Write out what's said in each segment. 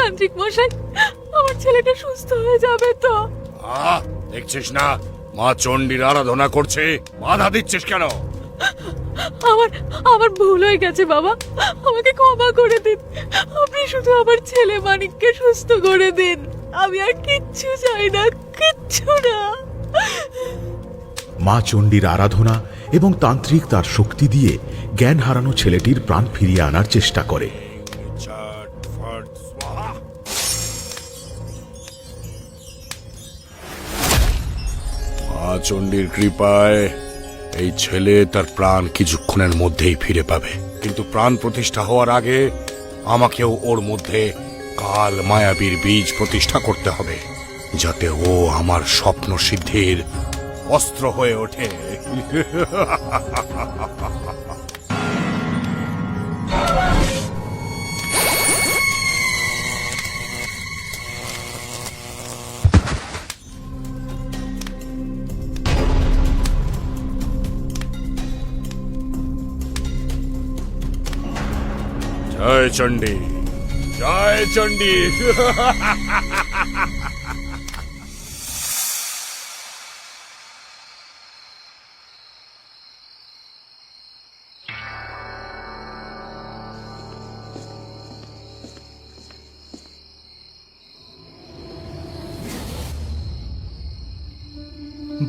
তান্ত্রিক মশাই, আমার ছেলেটা সুস্থ হয়ে যাবে তো? দেখছিস না মা চণ্ডীর আরাধনা করছে, বাধা দিচ্ছিস কেন? আমার আমার ভুল হয়ে গেছে বাবা, আমাকে ক্ষমা করে দিন। আপনি শুধু আমার ছেলে মানিককে সুস্থ করে দিন, আমি আর কিচ্ছু চাই না, কিচ্ছু না। মা চণ্ডীর আরাধনা এবং তান্ত্রিক তার শক্তি দিয়ে জ্ঞান হারানো ছেলেটির প্রাণ ফিরিয়ে আনার চেষ্টা করে। মা চণ্ডীর কৃপায় এই ছেলে তার প্রাণ কিছুক্ষণের মধ্যেই ফিরে পাবে, কিন্তু প্রাণ প্রতিষ্ঠা হওয়ার আগে আমাকেও ওর মধ্যে কাল মায়াবীর বীজ প্রতিষ্ঠা করতে হবে, যাতে ও আমার স্বপ্ন সিদ্ধির অস্ত্র হয়ে ওঠে। জয় চণ্ডী, জয় চণ্ডী।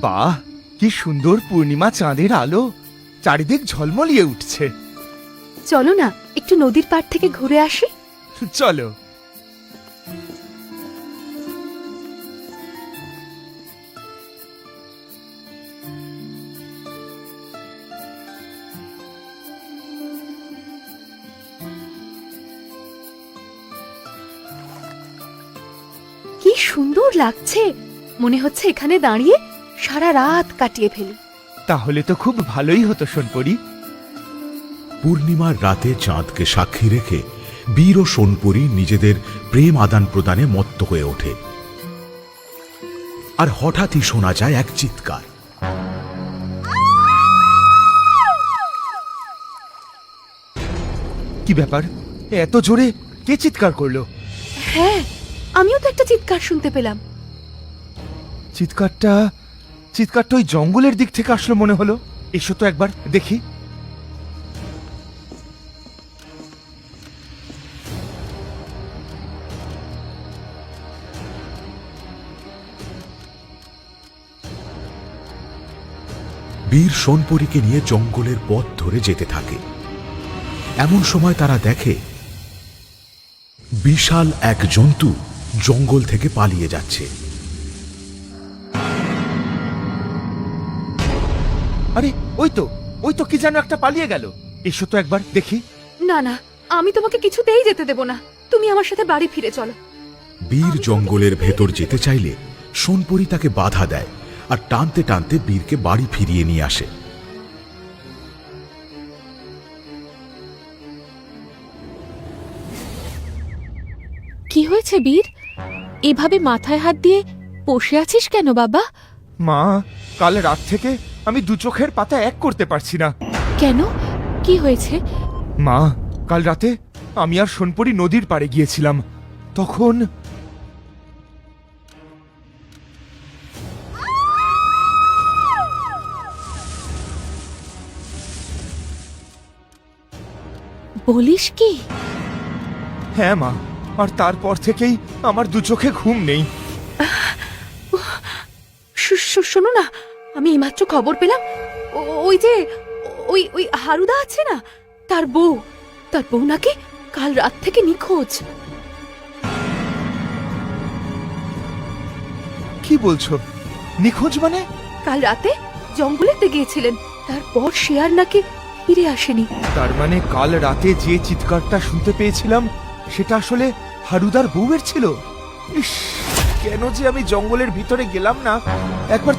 বাহ, কি সুন্দর পূর্ণিমা চাঁদের আলো, চারিদিক ঝলমলিয়ে উঠছে। চলো না একটু নদীর পাড় থেকে ঘুরে আসি। চলো। কি সুন্দর লাগছে, মনে হচ্ছে এখানে দাঁড়িয়ে সারা রাত কাটিয়ে ফেলি। তাহলে তো খুব ভালোই হতো সোনপরি। পূর্ণিমার রাতে চাঁদকে সাক্ষী রেখে বীর ও সোনপরি নিজেদের প্রেম আদান প্রদানে মত্ত হয়ে ওঠে। আর হঠাৎই শোনা যায় এক চিৎকার। কি ব্যাপার, এত জোরে কে চিৎকার করলো? হ্যাঁ, আমিও তো একটা চিৎকার শুনতে পেলাম। চিৎকারটা ওই জঙ্গলের দিক থেকে আসলো মনে হলো। এসো তো একবার দেখি। বীর সোনপরীকে নিয়ে জঙ্গলের পথ ধরে যেতে থাকে। এমন সময় তারা দেখে বিশাল এক জন্তু জঙ্গল থেকে পালিয়ে যাচ্ছে। আরে ওই তো কি যেন একটা পালিয়ে গেল। এসো তো একবার দেখি। না না, আমি তোমাকে কিছুতেই যেতে দেব না, তুমি আমার সাথে বাড়ি ফিরে চলো। বীর জঙ্গলের ভেতর যেতে চাইলে সোনপরী তাকে বাধা দেয় আর টানতে টানতে বীরকে বাড়ি ফিরিয়ে নিয়ে আসে। কি হয়েছে বীর, এভাবে মাথায় হাত দিয়ে বসে আছিস কেন বাবা? মা, কাল রাত থেকে আমি দু চোখের পাতা এক করতে পারছি না। কেন, কি হয়েছে? মা, কাল রাতে আমি আর সোনপরি নদীর পাড়ে গিয়েছিলাম, তখন বলিস কি? হ্যাঁ মা, আর তারপর থেকেই আমার দু চোখে ঘুম নেই। শোনো না, আমি এইমাত্র খবর পেলাম, ওই যে ওই ওই হারুদা আছে না, তার বউ নাকি কাল রাত থেকে নিখোঁজ। কি বলছো? নিখোঁজ মানে? কাল রাতে জঙ্গলেতে গিয়েছিলেন, তারপর সে আর নাকি ফিরে আসেনি। তার মানে কাল রাতে যে চিৎকারটা শুনতে পেয়েছিলাম সেটা আসলে হারুদার বউয়ের ছিল। ইস, কেন যে আমি জঙ্গলের ভিতরে গেলাম না, একবার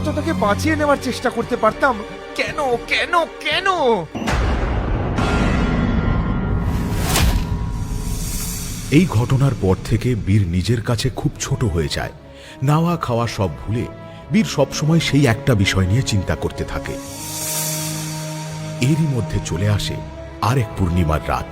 তো তাকে বাঁচিয়ে নেওয়ার চেষ্টা করতে পারতাম। কেন কেন কেন? এই ঘটনার পর থেকে বীর নিজের কাছে খুব ছোট হয়ে যায়। নাওয়া খাওয়া সব ভুলে বীর সবসময় সেই একটা বিষয় নিয়ে চিন্তা করতে থাকে। এরই মধ্যে চলে আসে আরেক পূর্ণিমার রাত।